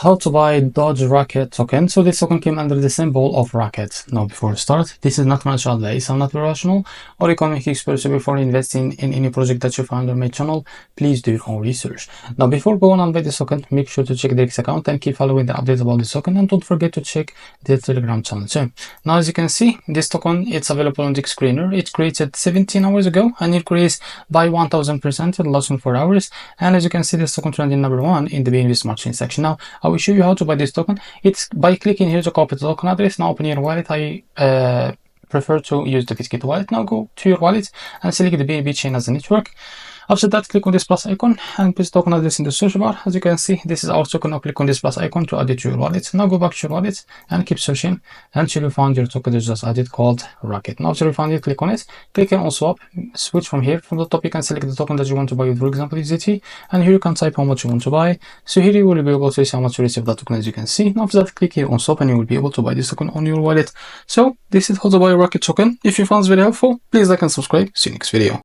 how to buy DOGE Rocket token. So this token came under the symbol of Rocket. Now before we start, this is not financial advice. I'm not professional or economic expert, so before investing in any project that you find on my channel, please do your own research. Now before going on by this token, make sure to check the X account and keep following the updates about this token, and don't forget to check the Telegram channel too. Now as you can see, this token, it's available on the screener. It's created 17 hours ago and it increased by 1000% in less than 4 hours. And as you can see, this token trending number 1 in the BNB Smart Chain section. Now I will show you how to buy this token. It's by clicking here to copy the token address. Now open your wallet. I prefer to use the Biscuit wallet. Now go to your wallet and select the BNB chain as a network. After that, click on this plus icon and paste token address in the search bar. As you can see, this is our token. Now click on this plus icon to add it to your wallet. Now go back to your wallet and keep searching until you find your token that you just added called Rocket. Now after you find it, click on it, click on swap, switch from here. From the top you can select the token that you want to buy, for example USDT, and here you can type how much you want to buy. So here you will be able to see how much you receive that token, as you can see. Now after that, click here on swap and you will be able to buy this token on your wallet. So this is how to buy a Rocket token. If you found this very helpful, please like and subscribe. See you next video.